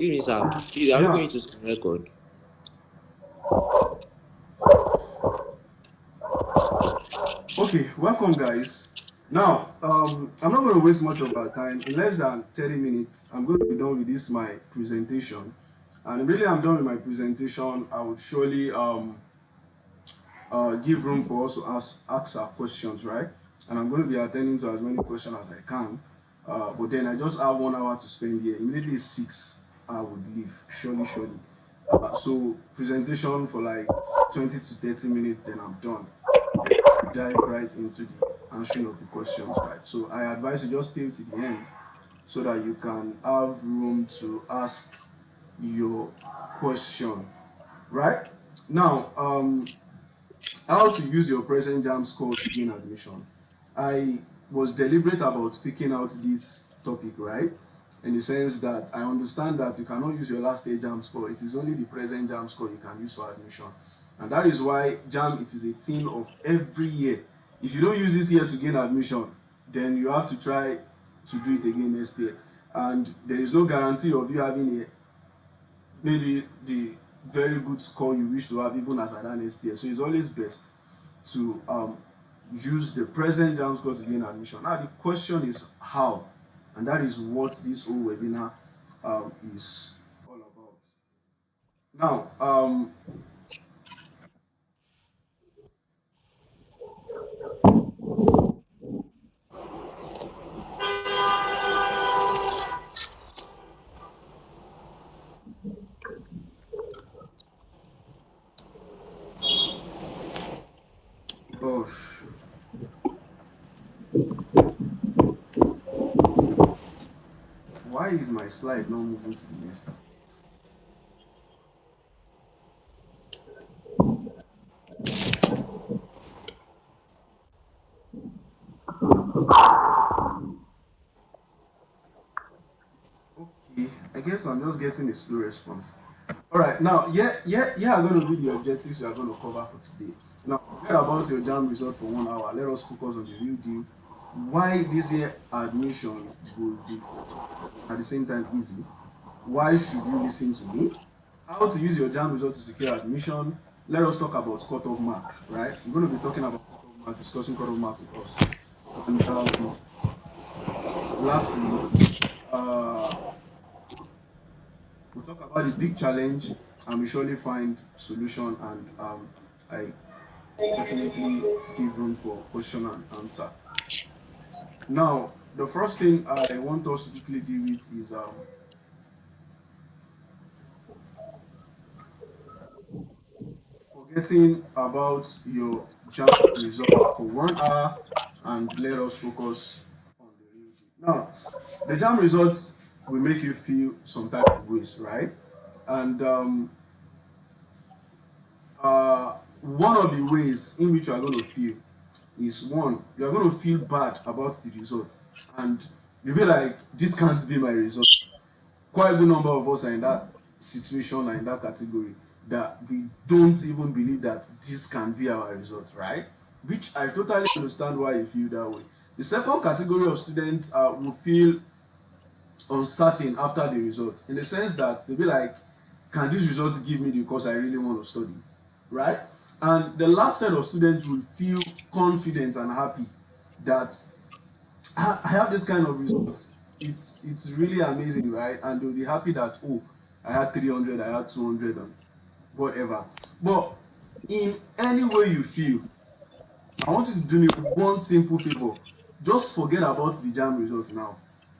Give me sir. Please, are we Yeah. going to screen record? Okay. Welcome, guys. Now, I'm not going to waste much of our time. In less than 30 minutes, I'm going to be done with this my presentation. And really, I'm done with my presentation. I would surely give room for us to ask our questions, right? And I'm going to be attending to as many questions as I can. But then I just have 1 hour to spend here. Immediately 6, I would leave. Surely, surely. So presentation for like 20 to 30 minutes, then I'm done. Then we dive right into the answering of the questions, right? So I advise you just stay to the end so that you can have room to ask your question, right? Now, how to use your present jam score to gain admission. I was deliberate about picking out this topic, right? In the sense that I understand that you cannot use your last year jam score. It is only the present jam score you can use for admission. And that is why jam, it is a thing of every year. If you don't use this year to gain admission, then you have to try to do it again next year. And there is no guarantee of you having a maybe the very good score you wish to have even as an next year. So it's always best to use the present jam score to gain admission. Now the question is how, and that is what this whole webinar is all about. Now, oh, why is my slide not moving to the next? Okay, I guess I'm just getting a slow response. All right, now, yeah, are going to be the objectives we are going to cover for today. Now, forget about your jam result for 1 hour. Let us focus on the real deal. Why this year admission will be at the same time easy. Why should you listen to me? How to use your jam result to secure admission. Let us talk about cutoff mark, right? We're going to be talking about cutoff mark, discussing cutoff mark with us. And lastly, uh, we'll talk about the big challenge and we surely find solution and I definitely give room for question and answer. Now, the first thing I want us to quickly deal with is forgetting about your jam result for 1 hour and let us focus on the real deal. Now, the jam results will make you feel some type of ways, right? And one of the ways in which you are going to feel is one, you are going to feel bad about the result, and you'll be like, this can't be my result. Quite a good number of us are in that situation and in that category that we don't even believe that this can be our result, right? Which I totally understand why you feel that way. The second category of students will feel uncertain after the result, in the sense that they'll be like, can this result give me the course I really want to study, right? And the last set of students will feel confident and happy that I have this kind of result. It's really amazing, right? And they'll be happy that, oh, I had 300, I had 200, and whatever. But in any way you feel, I want you to do me one simple favor. Just forget about the jam results now,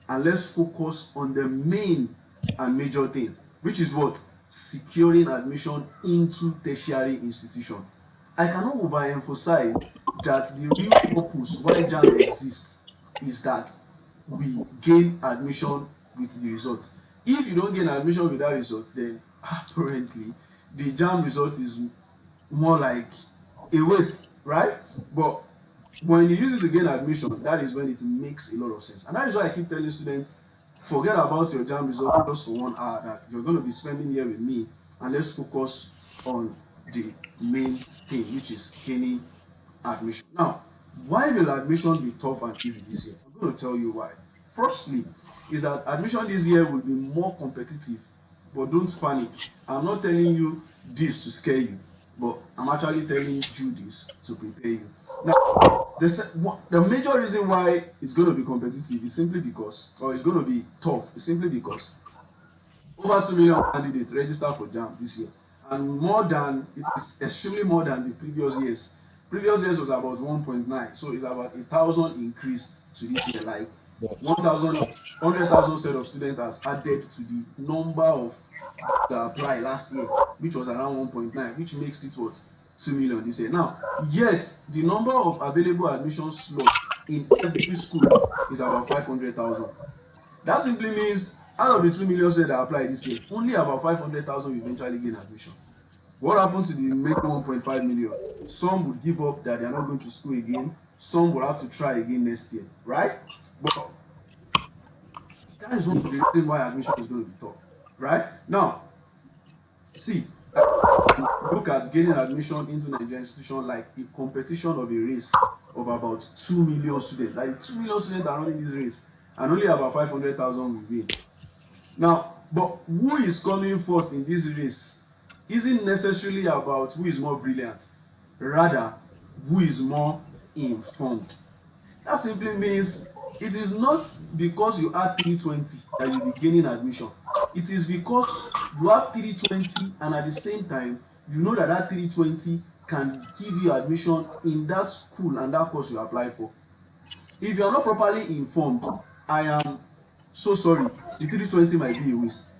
and let's focus on the main and major thing, which is what? Securing admission into tertiary institution. I cannot overemphasize that the real purpose why jam exists is that we gain admission with the result. If you don't gain admission with that result, then apparently the jam result is more like a waste, right? But when you use it to gain admission, that is when it makes a lot of sense. And that is why I keep telling students, forget about your jam result just for 1 hour that you're going to be spending here with me, and let's focus on the main thing, which is gaining admission. Now, why will admission be tough and easy this year? I'm going to tell you why. Firstly, is that admission this year will be more competitive but don't panic. I'm not telling you this to scare you, but I'm actually telling you this to prepare you. Now, the major reason why it's going to be competitive is simply because, or it's going to be tough, is simply because over 2 million candidates registered for Jamb this year, and more than, it is extremely more than the previous years. Previous years was about 1.9, so it's about 1,000 increased to this year. Like Yes. 1,000, 100,000 set of students has added to the number of that applied last year, which was around 1.9, which makes it what, 2 million this year. Now, yet the number of available admission slots in every school is about 500,000. That simply means out of the 2 million students that applied this year, only about 500,000 will eventually gain admission. What happened to the remaining 1.5 million? Some would give up that they are not going to school again. Some will have to try again next year, right? But that is one of the reasons why admission is going to be tough, right? Now, see, look at gaining admission into Nigerian institution like a competition of a race of about 2 million students. Like 2 million students are running this race, and only about 500,000 will win. Now, but who is coming first in this race isn't necessarily about who is more brilliant, rather, who is more informed. That simply means it is not because you add 320 that you'll be gaining admission. It is because you have 320 and at the same time, you know that that 320 can give you admission in that school and that course you applied for. If you are not properly informed, I am so sorry, the 320 might be a waste.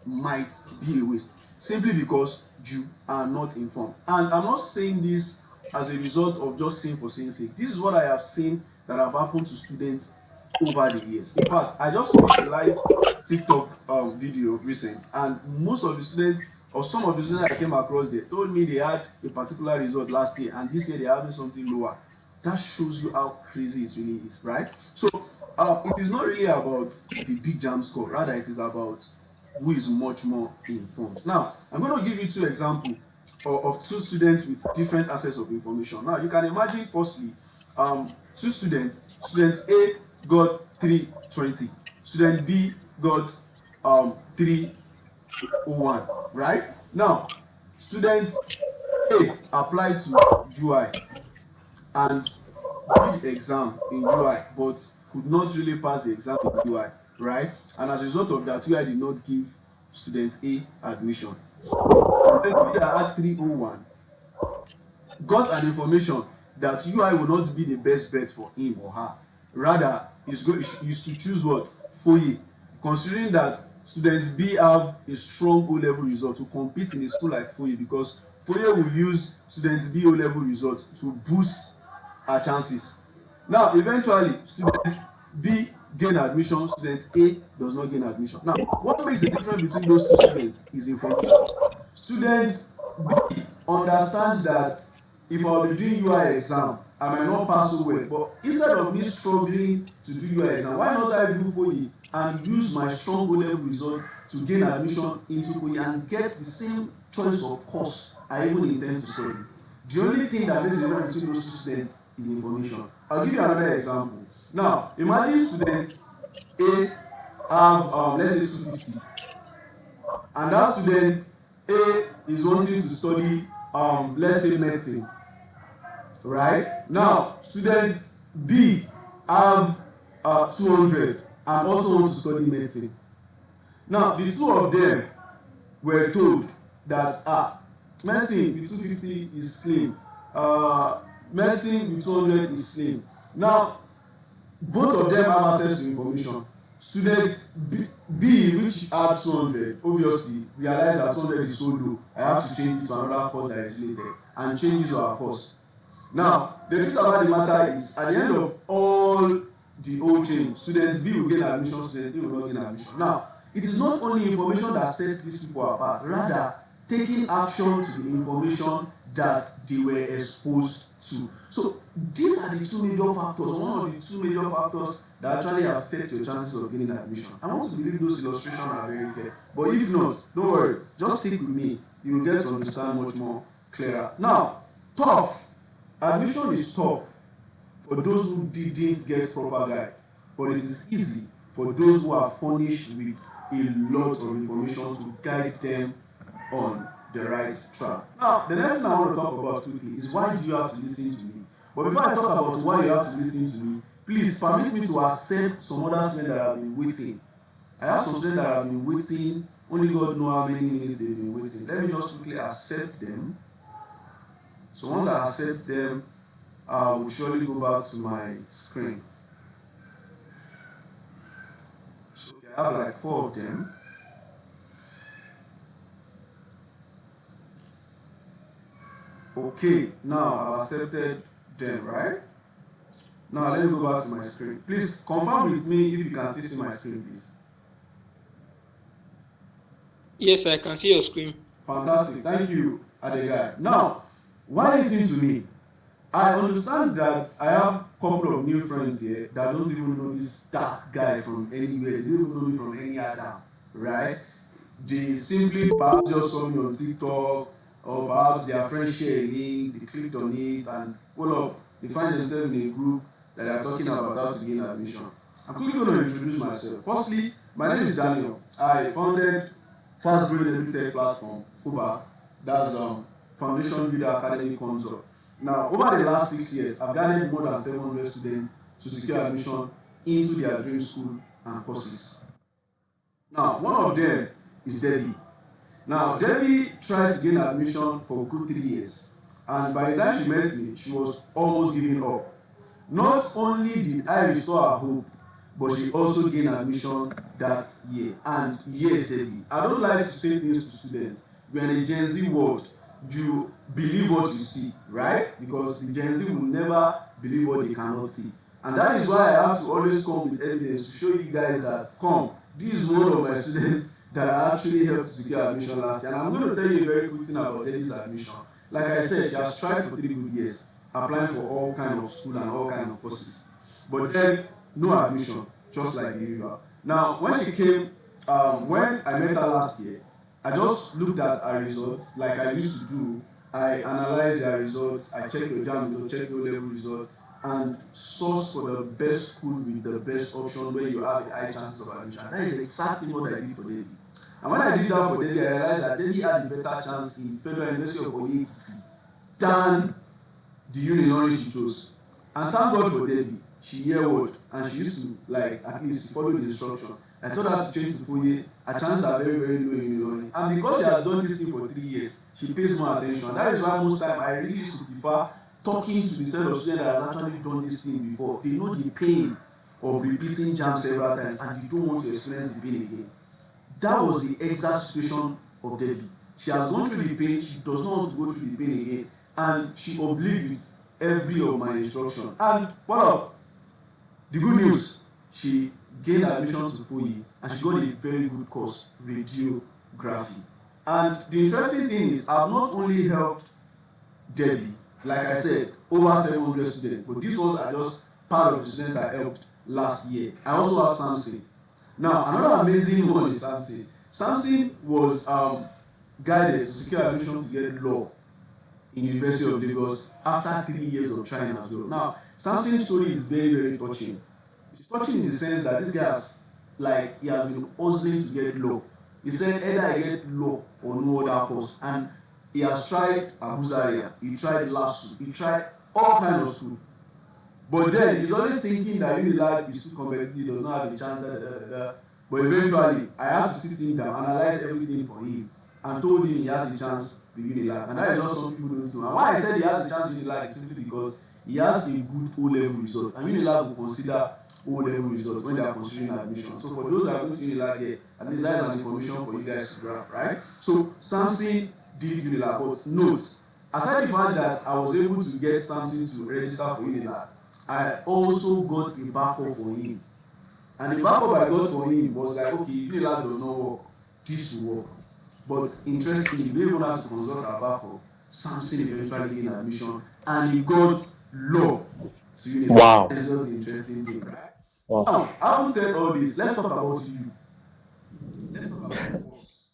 Might be a waste simply because you are not informed. And I'm not saying this as a result of just saying for saying sake. This is what I have seen that have happened to students over the years. In fact, I just watched a live TikTok video recent, and most of the students, or some of the students I came across there, told me they had a particular result last year and this year they're having something lower. That shows you how crazy it really is, right? So it is not really about the big jam score, rather it is about who is much more informed. Now, I'm going to give you two examples of two students with different access of information. Now, you can imagine, firstly, two students. Student A got 320. Student B got 301, right? Now, student A applied to UI and did exam in UI, but could not really pass the exam in UI, right? And as a result of that, UI did not give student A admission. Student B that had 301 got an information that UI will not be the best bet for him or her. Rather, is to choose what? FOYE. Considering that students B have a strong O-level result to compete in a school like FOYE, because FOYE will use students B O-level result to boost her chances. Now, eventually, student B gain admission, student A does not gain admission. Now, what makes the difference between those two students is information. Student B understand that if I will be doing UI exam, I might not pass so well, but instead of me struggling to do UI exam, why not I do FOYE and use my strong O-level result to gain admission into FOYE and get the same choice of course I even intend to study. The only thing that makes the difference between those two students is information. I'll give you another example. Now, imagine student A have let's say 250, and that student A is wanting to study let's say medicine, right? Now, student B have 200 and also want to study medicine. Now, the two of them were told that medicine with 250 is slim, medicine with 200 is slim. Now, both of them have access to information. Student B which had 200 obviously realize that 200 is so low, I have to change it to another course that is related, and change it to our course. Now, the truth about the matter is, at the end of all the whole change, student B will gain admission, student A will not gain admission. Now, it is not only information that sets these people apart, rather taking action to the information that they were exposed to. So these are the two major factors, one of the two major factors that actually affect your chances of getting admission. I want to believe those illustrations are very clear, but if not, don't worry, just stick with me, you will get to understand much more clearer. Now, tough. Admission is tough for those who didn't get proper guide, but it is easy for for those who are furnished with a lot of information to guide them on the right track. Now, the next thing I want to talk about quickly is why do you have to listen to me? But before I talk about why you have to listen to me, please permit me to accept some other students that have been waiting. I have some students that have been waiting. Only God knows how many minutes they've been waiting. Let me just quickly accept them. So once I accept them, I will surely go back to my screen. So okay, I have like 4 of them. Okay, now I've accepted them, right? Now let me go back to my screen. Please confirm with me if you can still see my screen, please. Yes, I can see your screen. Fantastic. Thank you, Adegai. Now, why listen to me? I understand that I have a couple of new friends here that don't even know this dark guy from anywhere. They don't even know me from any other, right? They simply perhaps just saw me on TikTok, or perhaps their friends share a link, they clicked on it, and well up, they find themselves in a group that they are talking about how to gain admission. I'm quickly going to introduce myself. Firstly, my name is Daniel. I founded fast growing edutech platform Fobac. That's Foundation Builder Academy Consult. Now, over the last 6 years, I've garnered more than 700 students to secure admission into their dream school and courses. Now, one of them is Debbie. Now, Debbie tried to gain admission for a good 3 years, and by the time she met me, she was almost giving up. Not only did I restore her hope, but she also gained admission that year. And yes, Debbie, I don't like to say things to students. We are in a Gen Z world. You believe what you see, right? Because the Gen Z will never believe what they cannot see. And that is why I have to always come with evidence to show you guys that, come, this is one of my students that I actually helped to secure admission last year. And I'm going to tell you a very quick thing about Debbie's admission. Like I said, she has tried for 3 good years, applying for all kinds of school and all kinds of courses. But then, no admission, just like the usual. Now, when she came, when I met her last year, I just looked at her results like I used to do. I analyzed her results, I checked your Jamb result, checked your level result, and source for the best school with the best option where you have a high chances of admission. That is exactly what I did for Debbie. And when I did that for Debbie, I realized that Debbie had a better chance in Federal University of Oyekiti than the uni she chose. And thank God for Debbie. She hear word and she used to like at least follow the instruction. I told her to change to Foye. Her chances are very, very low in Illinois. And because she has done this thing for 3 years, she pays more attention. That is why most time I really used to prefer talking to the set of students that has actually done this thing before. They know the pain of repeating Jamb several times and they don't want to experience the pain again. That was the exact situation of Debbie. She has gone through the pain, she does not want to go through the pain again, and she obeyed with every of my instruction. And what up? The good news, she gained admission to Foye and she got a very good course, radiography. And the interesting thing is, I've not only helped Debbie, like I said, over 700 students, but these ones are just part of the students I helped last year. I also have Samson. Now, another amazing one is Samson. Samson was guided to secure admission to get law in University of Lagos after 3 years of trying as well. Now, Samson's story is very, very touching. It's touching in the sense that this guy has, like, he has been hustling to get law. He said either I get law or no other course. And he has tried Abuja, he tried LASU, he tried all kinds of school. But then he's always thinking that Unilag is too competitive, he does not have a chance, But eventually, I had to sit him down, analyze everything for him, and told him he has a chance with Unilag. And that is what some people don't know. And why I said he has a chance with Unilag is simply because he has a good O-level result. And Unilag will consider O-level results when they are considering admission. So for those that are going to Unilag here, at least that is an information for you guys to grab, right? So Samson did Unilag, but note, aside the fact that I was able to get Samson to register for Unilag, I also got a backup for him. And the backup I got for him was like, okay, if Unilag does not work, this will work. But interestingly, we even have to consult our backup. Samson eventually gained admission and he got law to Unilag. Wow. That's just an interesting thing, right? Wow. Now, having said all this, let's talk about you. Let's talk about us.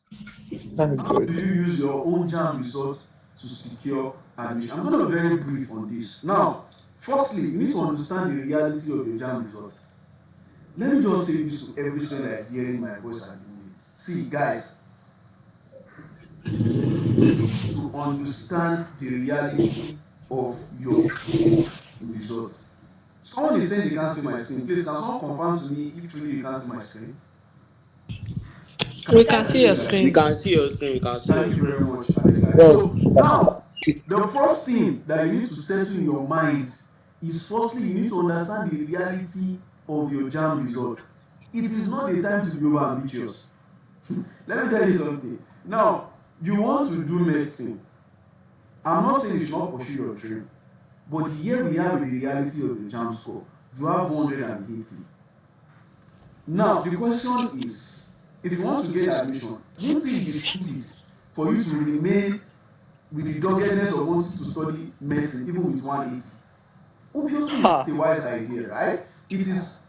That's How good. do you use your own Jamb result to secure admission? I'm going to be very brief on this. Now, firstly, you need to understand the reality of your Jamb results. Let me just say this to every student that is hearing my voice at the moment. See, guys, you need to understand the reality of your results. Someone is saying they can't see my screen. Please, can someone confirm to me if truly you can't see my screen? Can We you can guys see hear your me like We screen. can see your screen. We can see your thank you screen. very much, Adegai. So now, the first thing that you need to settle in your mind is firstly you need to understand the reality of your JAMB results. It is not the time to be over ambitious. Let me tell you something. Now, you want to do medicine. I'm not saying you should not pursue your dream, but here we have the reality of your JAMB score. You have 180. Now, the question is, if you want to get admission, won't it be stupid for you to remain with the doggedness of wanting to study medicine even with 180? Obviously, it's not a wise idea, right? It is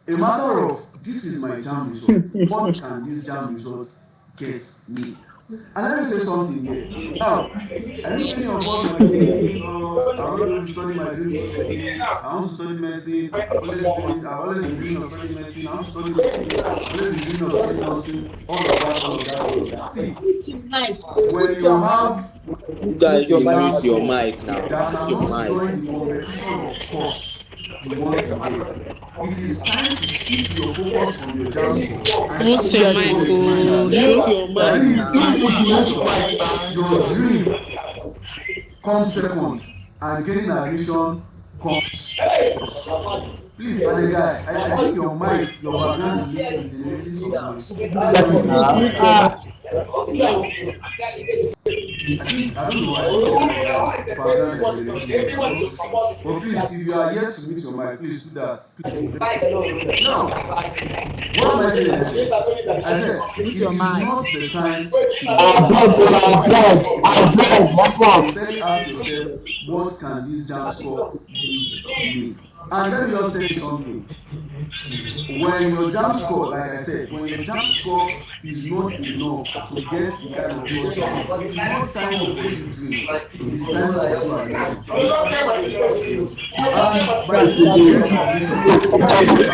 a matter of this is my JAMB result. What can this JAMB result get me? And let me say something here. Now, I know many of us might be thinking, oh, I'm not going to study my dream course again. I want to study medicine. I've always been dreaming of studying medicine. I want to study recruitment. I've always been dreaming of studying nursing. All of that, all of that, all of that. See, when you have You guys a should JAMB mute your score mic now. that Mute your cannot mic. join the competition of course you want to get, it is time to shift your focus from your JAMB score and Mute shift your it to mic, what you find oh, as Mute Shu. your that mic is, in this now. situation, your dream comes second and getting admission comes first. Please, Adegai, I think your mic, your background is making is generating some noise. Please, can you mute your mic? I don't know. I think it's my background that is generating noise. I'm not too sure. But please, if you are yet to mute your mic, please do that. Please be very careful. Now, what am I saying again? I said Mute it your is mic. not the time to be over ambitious. It is the time to sincerely ask yourself, what can this JAMB score give me? And let me just tell you something. When your JAMB score, like I said, when your JAMB score is not enough to get the kind of course you want, it is not time to pursue dream. It is time to pursue admission. And by the time you get admission, maybe you can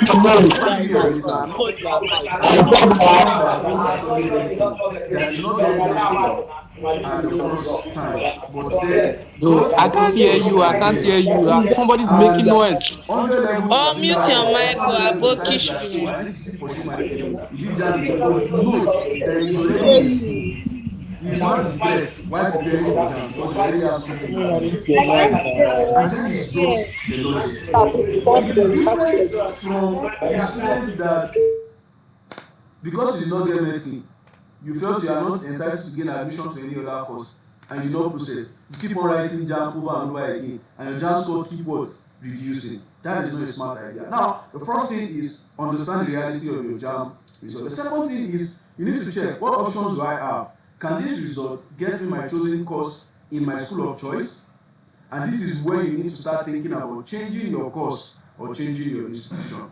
fall back. Let me give Guys, you an guys, example. mute your mic I now. know someone that wants to study medicine that did not get medicine at the first time, but then No, got I the can't first hear course he you. I can can't get, hear you. Somebody's making and noise. 100 level Oh, is in mute that your course, and mic, oh, 200 level decides like, oh, Abokishi. I need to still pursue my dream. He did jam again, but note that he's already in school. He's not depressed while preparing for jam because he already has something he's doing. Mute your mic now. And that is just the logic. It is different from the students that, because you did not get medicine, you felt you are not entitled to gain admission to any other course, and you no process, you keep on writing jam over and over again, and your jam score keep what, reducing. That is not a smart idea. Now, the first thing is understand the reality of your jam result. The second thing is you need to check what options do I have. Can this result get me my chosen course in my school of choice? And this is where you need to start thinking about changing your course or changing your institution.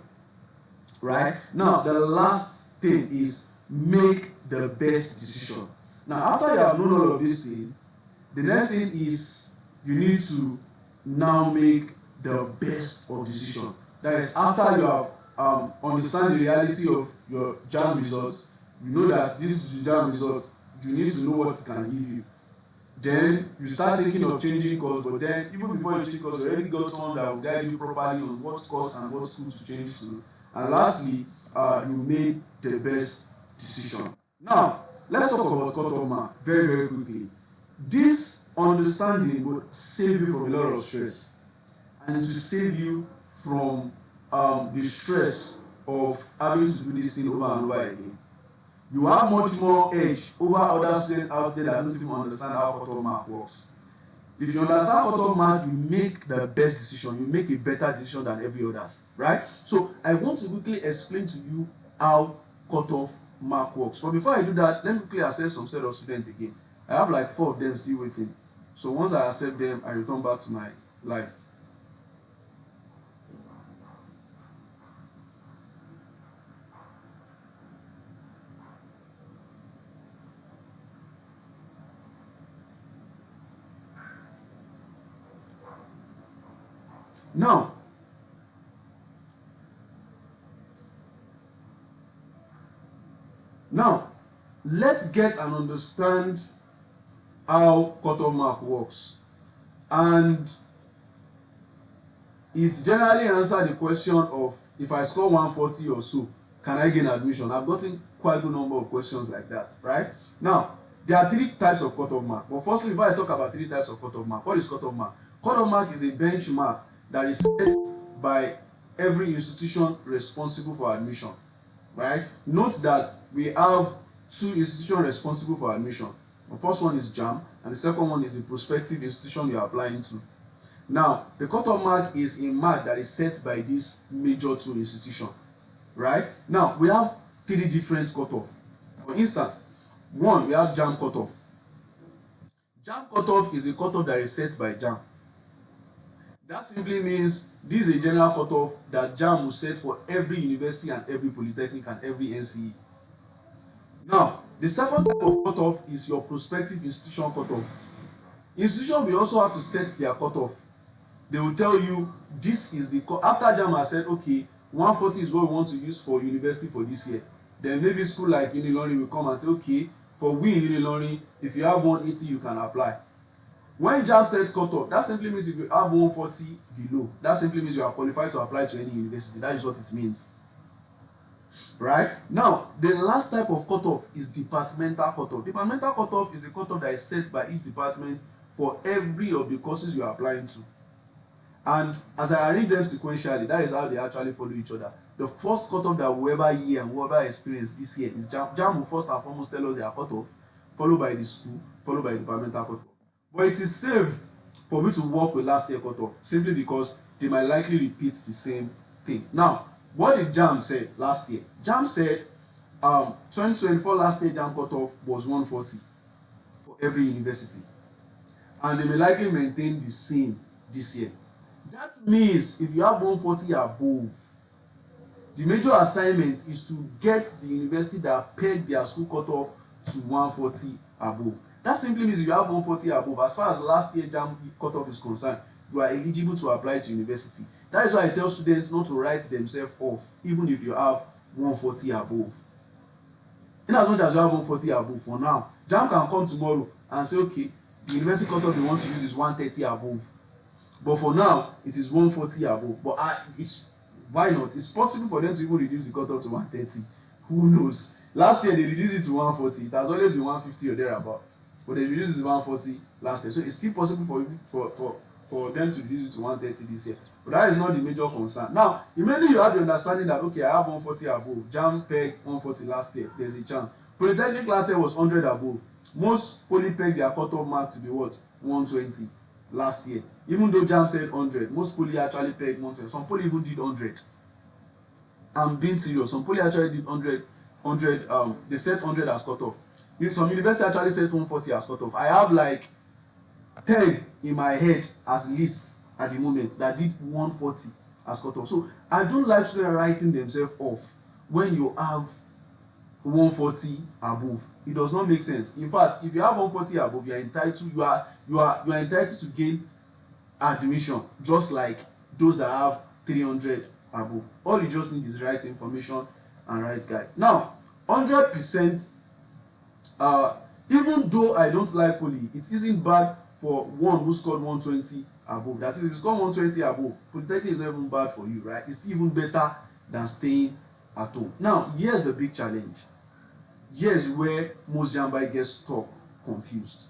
Right? Now, the last thing is make the best decision. Now, after you have known all of these things, the next thing is you need to now make the best of decision. That is, after you have understand the reality of your JAMB result, you know that this is the JAMB result, you need to know what it can give you. Then you start thinking of changing course, but then even before you change course, you already got someone that will guide you properly on what course and what school to change to. And lastly, you made the best decision. Now, let's talk about cutoff mark very, very quickly. This understanding will save you from a lot of stress, and to save you from the stress of having to do this thing over and over again. You have much more edge over other students out there that don't even understand how cutoff mark works. If you understand cutoff mark, you make the best decision. You make a better decision than every others, right? So I want to quickly explain to you how cutoff mark works. But before I do that, let me quickly accept some set of students again. I have like 4 of them still waiting. So once I accept them, I return back to my life. Now, let's get and understand how cutoff mark works, and it generally answer the question of if I score 140 or so, can I gain admission? I've gotten quite a good number of questions like that, right? Now, there are three types of cutoff mark. But firstly, before I talk about three types of cutoff mark, what is cutoff mark? Cutoff mark is a benchmark that is set by every institution responsible for admission, right? Note that we have two institutions responsible for admission. The first one is Jamb, and the second one is the prospective institution you are applying to. Now, the cutoff mark is a mark that is set by these major two institutions, right? Now, we have three different cutoff. For instance, one, we have Jamb cutoff. Jamb cutoff is a cutoff that is set by Jamb. That simply means this is a general cutoff that Jamb will set for every university and every polytechnic and every NCE. Now, the second type of cutoff is your prospective institution cutoff. Institution will also have to set their cutoff. They will tell you this is the after Jamb has said okay 140 is what we want to use for university for this year, then maybe school like Unilorin will come and say okay for we in Unilorin if you have 180 you can apply. When Jamb sets cutoff, that simply means if you have 140 below, that simply means you are qualified to apply to any university. That is what it means, right? Now, the last type of cutoff is departmental cutoff. Departmental cutoff is a cutoff that is set by each department for every of the courses you are applying to. And as I arrange them sequentially, that is how they actually follow each other. The first cutoff that we ever hear and we ever experience this year is Jamb. Jamb will first and foremost tell us their cutoff, followed by the school, followed by the departmental cutoff. But it is safe for me to work with last year cutoff simply because they might likely repeat the same thing. Now, what did Jamb say last year? Jamb said 2024 last year Jamb cutoff was 140 for every university. And they may likely maintain the same this year. That means if you have 140 above, the major assignment is to get the university that pegged their school cutoff to 140 above. That simply means if you have 140 above, as far as last year Jamb cutoff is concerned, you are eligible to apply to university. That is why I tell students not to write themselves off, even if you have 140 above. In as much as you have 140 above for now, Jamb can come tomorrow and say, okay, the university cutoff they want to use is 130 above. But for now, it is 140 above. But it's why not? It's possible for them to even reduce the cutoff to 130. Who knows? Last year they reduced it to 140. It has always been 150 or thereabout. But they reduced it to 140 last year. So it's still possible for them to reduce it to 130 this year. But that is not the major concern. Now, immediately you have the understanding that okay, I have 140 above. Jamb pegged 140 last year. There's a chance. Polytechnic last year was 100 above. Most poly pegged their cutoff mark to be what? 120 last year. Even though Jamb said 100, most poly actually pegged 120. Some poly even did 100. I'm being serious. Some poly actually did 100. They set 100 as cutoff. Some university actually set 140 as cutoff. I have like 10 in my head as list at the moment that did 140 as cutoff. So I don't like students writing themselves off when you have 140 above. It does not make sense. In fact, if you have 140 above, you are entitled to gain admission just like those that have 300 above. All you just need is right information and right guide. Now, 100%, even though I don't like poly, it isn't bad for one who scored 120 above. That is, if you score 120 above, polytechnic is not even bad for you, right? It's even better than staying at home. Now, here's the big challenge. Here's where most Jambai get stuck, confused.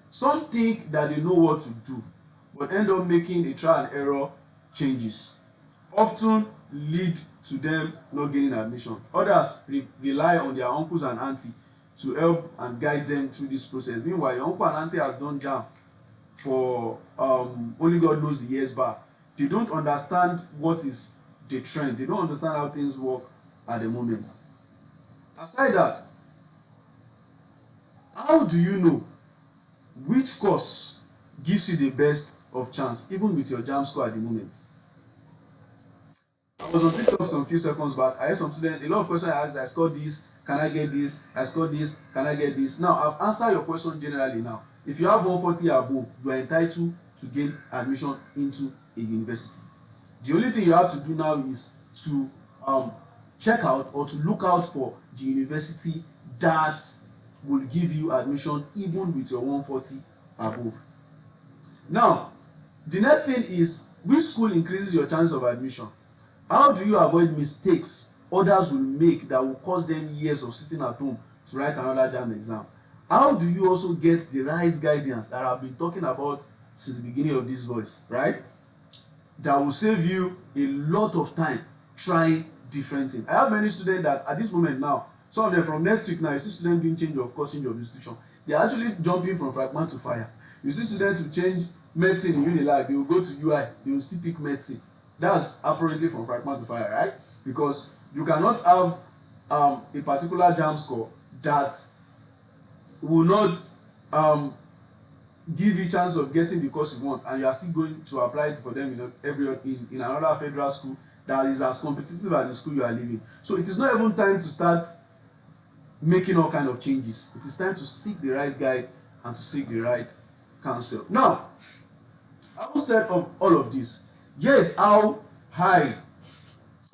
Some think that they know what to do, but end up making a trial and error changes, often lead to them not gaining admission. Others rely on their uncles and auntie to help and guide them through this process. Meanwhile, your uncle and auntie has done Jamb for only God knows the years back. They don't understand what is the trend. They don't understand how things work at the moment. Aside that, how do you know which course gives you the best of chance, even with your Jamb score at the moment? I was on TikTok some few seconds back. I had some students, a lot of questions I asked. I scored this, can I get this? I scored this, can I get this? Now, I've answered your question generally now. If you have 140 above, you are entitled to gain admission into a university. The only thing you have to do now is to check out or to look out for the university that will give you admission even with your 140 above. Now, the next thing is, which school increases your chance of admission? How do you avoid mistakes others will make that will cause them years of sitting at home to write another Jamb exam? How do you also get the right guidance that I've been talking about since the beginning of this voice, right? That will save you a lot of time trying different things. I have many students that at this moment now, some of them from next week now, you see students doing change of course, change of institution. They are actually jumping from fragment to fire. You see students who change medicine in Unilag, they will go to UI, they will still pick medicine. That's apparently from fragment to fire, right? Because you cannot have a particular Jamb score that will not give you chance of getting the course you want, and you are still going to apply for them in another federal school that is as competitive as the school you are living. So it is not even time to start making all kind of changes. It is time to seek the right guide and to seek the right counsel. Now, having said of all of this, here's how I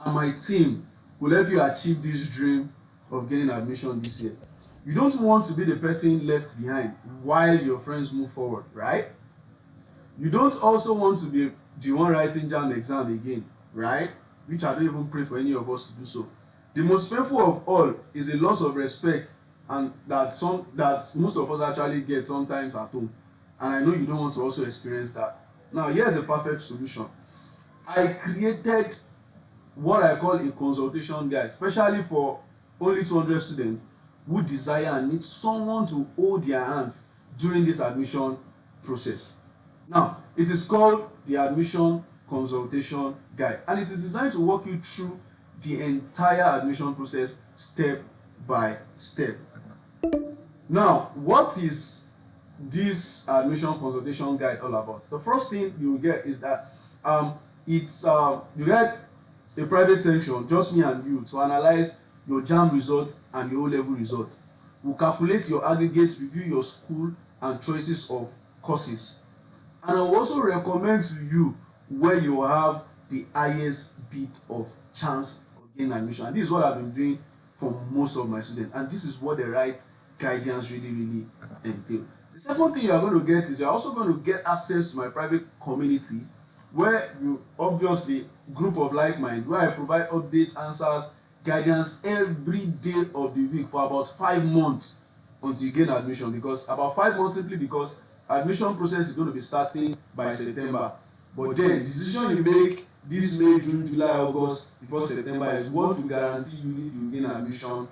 and my team will help you achieve this dream of getting admission this year. You don't want to be the person left behind while your friends move forward, right? You don't also want to be the one writing Jamb exam again, right? Which I don't even pray for any of us to do so. The most painful of all is a loss of respect, and that most of us actually get sometimes at home. And I know you don't want to also experience that. Now, here's a perfect solution. I created what I call a consultation guide, especially for only 200 students who desire and need someone to hold their hands during this admission process. Now, it is called the Admission Consultation Guide, and it is designed to walk you through the entire admission process step by step. Now, what is this admission consultation guide all about? The first thing you will get is that you get a private section, just me and you, to analyze your Jamb results and your O-level results. We'll calculate your aggregates, review your school and choices of courses. And I will also recommend to you where you have the highest bit of chance of getting admission. And this is what I've been doing for most of my students. And this is what the right guidance really entail. The second thing you are going to get is you're also going to get access to my private community, where you obviously group of like mind, where I provide updates, answers, guidance every day of the week for about 5 months until you gain admission. Because about 5 months, simply because admission process is going to be starting by September. But then the decision you make this May, June, July, August before September is what will guarantee you if you gain admission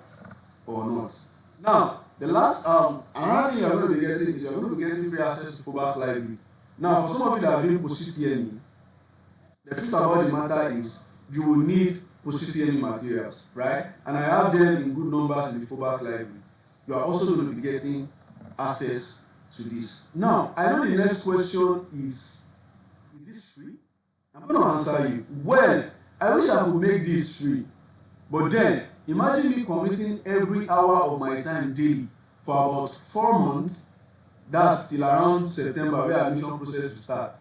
or not. Now, the last another thing you're going to be getting is you're going to be getting free access to Fobac library. Now, for some of you that are doing post-UTME, the truth about the matter is you will need post-UTME materials, right? And I have them in good numbers in the Fobac library. You are also going to be getting access to this. Now, I know the next question is this free? I'm going to answer you. Well, I wish I could make this free. But then, imagine me committing every hour of my time daily for about 4 months. That's till around September, where admission process will start,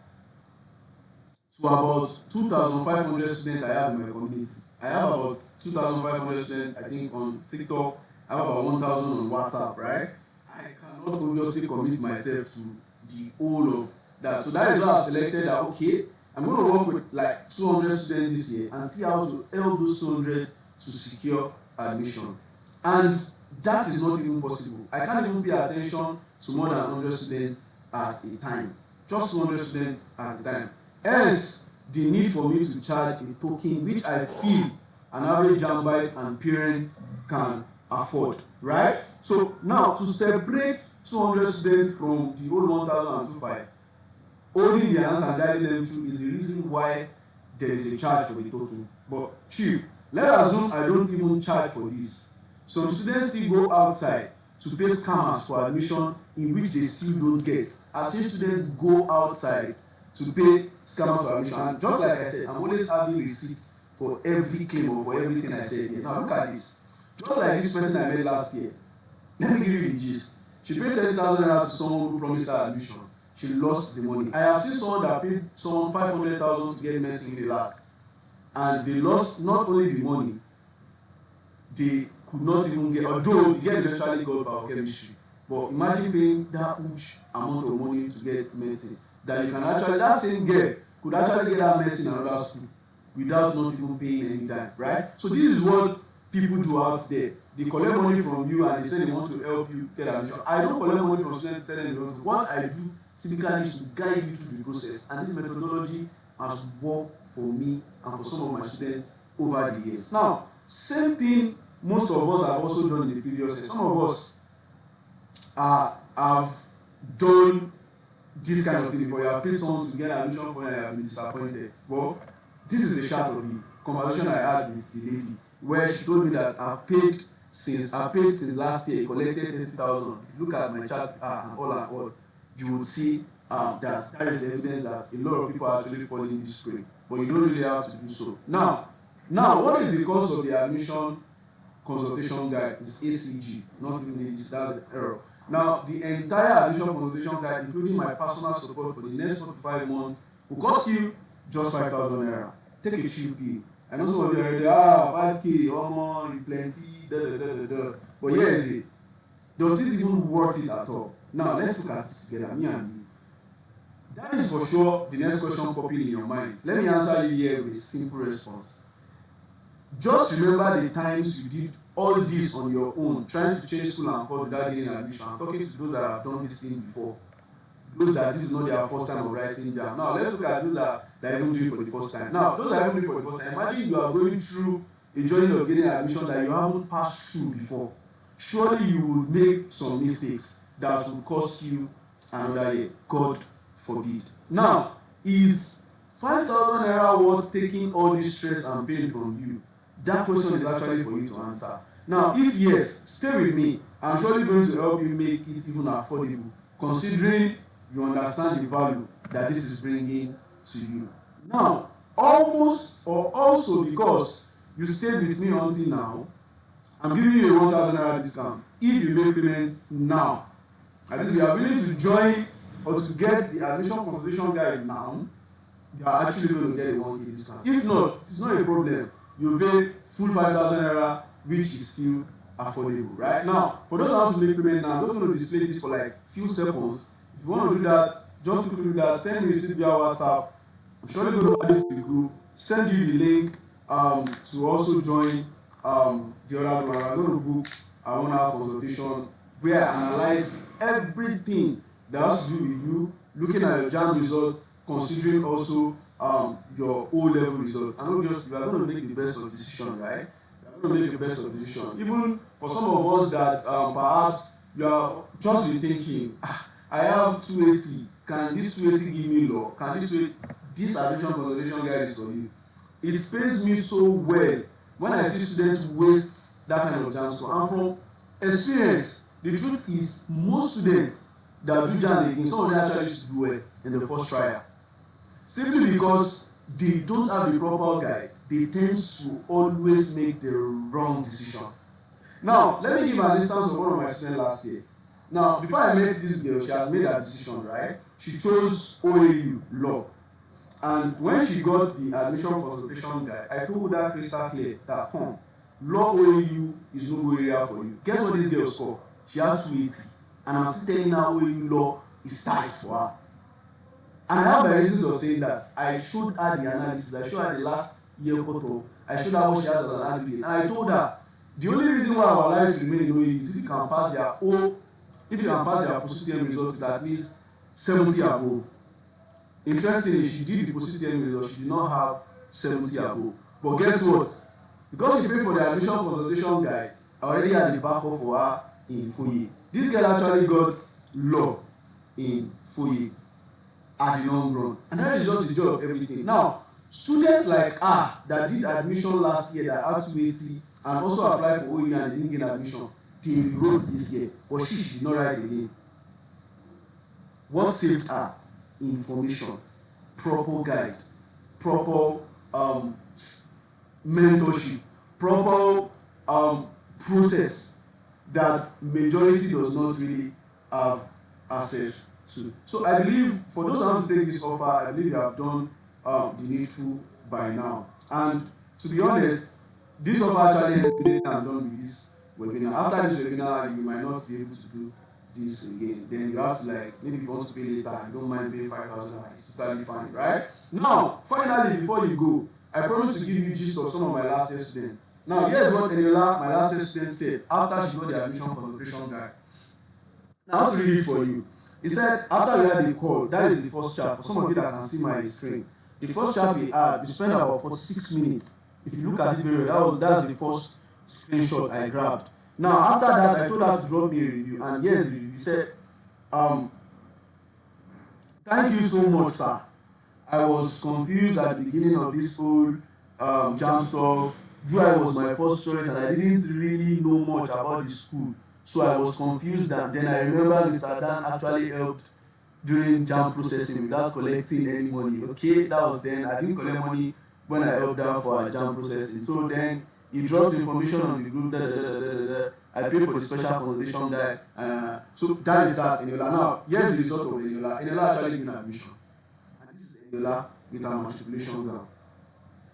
to about 2,500 students I have in my community. I have about 2,500 students, I think, on TikTok. I have about 1,000 on WhatsApp, right? I cannot obviously commit myself to the whole of that. So that is why I selected that, okay, I'm going to work with like 200 students this year and see how to help those 200 to secure admission. And that is not even possible. I can't even pay attention to more than 100 students at a time. Just 200 students at a time. Hence, the need for me to charge a token which I feel an average Jambite and parents can afford, right? So now, to separate 200 students from the whole 1,025, holding their hands and guiding them through is the reason why there is a charge for the token. But chill, let us assume I don't even charge for this. Some students still go outside to pay scammers for admission in which they still don't get. I've seen students go outside to pay scammers for admission. And just like I said, I'm always having receipts for every claim or for everything I said here. Now look at this. Just like this person I met last year. Let me give you the gist. She paid 30,000 naira to someone who promised her admission. She lost the money. I have seen someone that paid someone 500,000 to get medicine in the lab, and they lost not only the money, they could not even get, although the girl eventually got biochemistry, but imagine paying that much amount of money to get medicine that you can actually, that same girl could actually get that medicine in another school without not even paying any dime, right? So this is what people do out there. They collect money from you and they say they want to help you get admission. I don't collect money from students to tell them they want to. What I do typically is to guide you through the process, and this methodology has worked for me and for some of my students over the years. Now, same thing most of us have also done in the previous year. Some of us have done this kind of thing before. You have paid someone to get admission for you and you have been disappointed. Well, this is the start of the conversation I had with the lady, where she told me that I've paid since last year, collected 30,000. If you look at my chart and all, you will see that is the evidence that a lot of people are actually following this screen, but you don't really have to do so. Now, what is the cost of the admission consultation guide? Is ACG, not even AG, that's the error. Now, the entire admission consultation guide, including my personal support for the next 45 months, will cost you just 5,000 naira. Take a cheap pill. I know some of you are already, 5K, more, you plenty, But here's it. Does this even worth it at all? Now, let's look at it together, me and you. That is for sure the next question popping in your mind. Let me answer you here with a simple response. Just remember the times you did all this on your own, trying to change school and course without getting admission. I'm talking to those that have done this thing before. Those that this is not their first time of writing Jamb. Now let's look at those that even do it for the first time. Now, those that even do it for the first time, imagine you are going through a journey of getting admission that you haven't passed through before. Surely you will make some mistakes that will cost you another year. God forbid. Now, is 5,000 naira worth taking all this stress and pain from you? That question is actually for you to answer. Now, if yes, stay with me. I'm surely going to help you make it even affordable, considering you understand the value that this is bringing to you. Now, also because you stayed with me until now, I'm giving you a 1,000 naira discount if you make payments now. At least you are willing to join or to get the admission consultation guide now, you are actually going to get a 1K discount. If not, it's not a problem. You pay full 5,000 naira, which is still affordable, right? Now, for those who want to make payment now, I'm just going to display this for like few seconds. If you want to do that, just quickly do that. Send me a receipt via WhatsApp. I'm surely going to add it to the group. Send you the link to also join the other one. I'm going to book a 1 hour consultation where I analyze everything that has to do with you, looking at your Jamb results, considering also your O-level results. And obviously, we are going to make the best of decision, right? We are going to make the best of decision. Even for some of us that perhaps you are just thinking, I have 280. Can this 280 give me law? Can this admission consolidation guide is for you? It pains me so well when I see students waste that kind of Jamb score. And from experience, the truth is most students that do Jamb again, some of them actually used to do well in the first trial. Simply because they don't have the proper guide, they tend to always make the wrong decision. Now, let me give an instance of one of my students last year. Now, before I met this girl, she has made her decision, right? She chose OAU law. And when she got the admission consultation guide, I told her crystal clear that law OAU is no go area for you. Guess what this girl scored? She had 280. And I'm still telling her OAU law is tight for her. And I have my reasons of saying that. I showed her the analysis, I showed her the last year cutoff, I showed her what she has as an aggregate. And I told her the only reason why I would like to remain in OAU is if you can pass their post-UTM result with at least 70 above. Interestingly, she did the post-UTM result, she did not have 70 above. But guess what? Because she paid for the admission consultation guide, I already had the backup for her in FOYE. This girl actually got law in FOYE at the long run. And that is just the joy of everything. Now, students like her that did admission last year that had 280 and also applied for OAU and didn't get admission, they wrote this year, but she did not write the name. What saved her? Information, proper guide, proper mentorship, proper process that majority does not really have access to. So I believe for those who want to take this offer, I believe you have done the needful by now. And to be honest, this offer actually ends today. I'm done with this webinar. After this webinar, you might not be able to do this again. Then you have to like maybe if you want to pay later and you don't mind paying 5,000, it's totally fine, right? Now, finally, before you go, I promise to give you gist of some of my last year students. Now, here's what Eniola, my last year student, said after she got the admission consultation guide. Now, I want to read it for you. He said, after we had the call, that is the first chat. For some of you that can see my screen, the first chat we had, we spent about 46 minutes. If you look at it very well, that's the first screenshot I grabbed. Now, after that, I told her to drop me a review, and yes, the review said, thank you so much, sir. I was confused at the beginning of this whole Jamb stuff. Dry was my first choice, and I didn't really know much about the school. So I was confused, and then I remember Mr. Dan actually helped during Jamb processing without collecting any money. Okay, that was then. I didn't collect money when I helped out for Jamb processing. So then he drops information on the group. I paid for the special consultation guide. So that is that. Eniola. Now, here's the result of Eniola. Eniola actually did admission. And this is Eniola with her matriculation gown.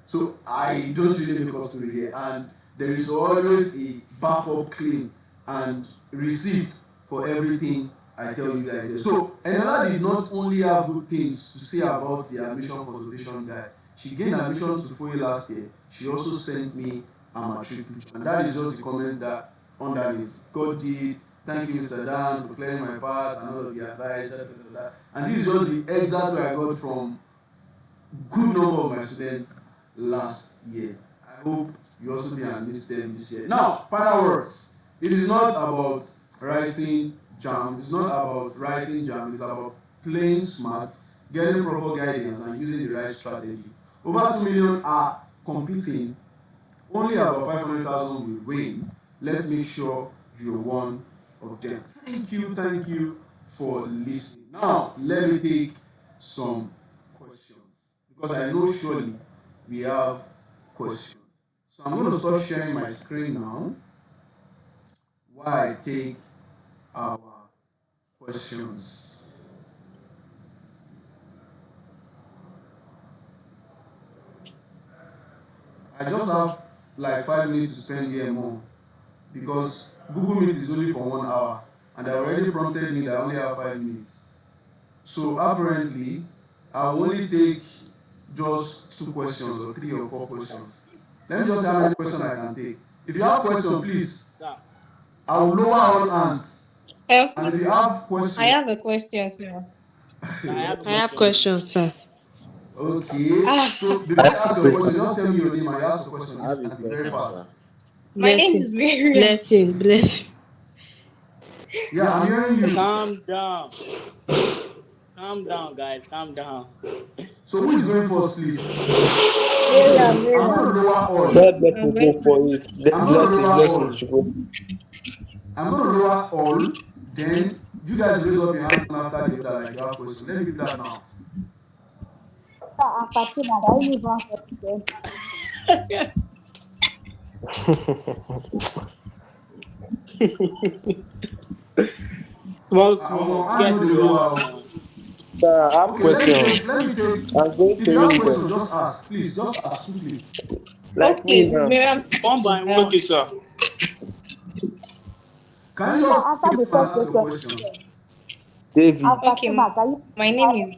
So I don't really make up story here, and there is always a backup claim and receipt for everything I tell you guys here. So Eniola did not only have good things to say about the admission consultation guide. She gained admission to FOE last year. She also sent me a matric picture, and that is just the comment that underneath. God did. Thank you, Mr. Dan, for clearing my path and all of the advice. And this is just the exact way I got from good number of my students last year. I hope you also be amidst them this year. Now, final words. It is not about writing Jamb. It's not about writing Jamb. It's about playing smart, getting proper guidance, and using the right strategy. Over 2 million are competing. Only about 500,000 will win. Let's make sure you're one of them. Thank you for listening. Now, let me take some questions, because I know surely we have questions. So I'm going to stop sharing my screen now while I take our questions. I just have like 5 minutes to spend here more, because Google Meet is only for 1 hour, and they already prompted me that I only have 5 minutes. So apparently, I'll only take just 2 questions or 3 or 4 questions. Let me just see how many questions I can take. If you have questions, please, I will lower all hands. And if you have questions, I have a question, sir. I have questions, sir. Okay. So before you ask your question, just tell me your name and you ask your question I have a instantly, very question, sir. fast. My name is Miriam. Blessing. Yeah, I'm hearing you. Calm down. Calm down, guys. Calm down. So who is going first, please? Miriam. I'm going to lower all. Let Blessing I'm go going for to. it. I'm going to lower Blessing all. should go. I'm going to lower all. Then you guys raise up your hand after the other, like you have questions. Let me do that now. Small. I Get know the lower lower. now. Sir, I have Okay, question. let me take. I'm going If to you have read questions, them. just ask. Please, just ask quickly. Like me Okay, this is now. Miriam One by speaking. one. Okay, sir. Can you just take your ask your question? David. Okay, my name is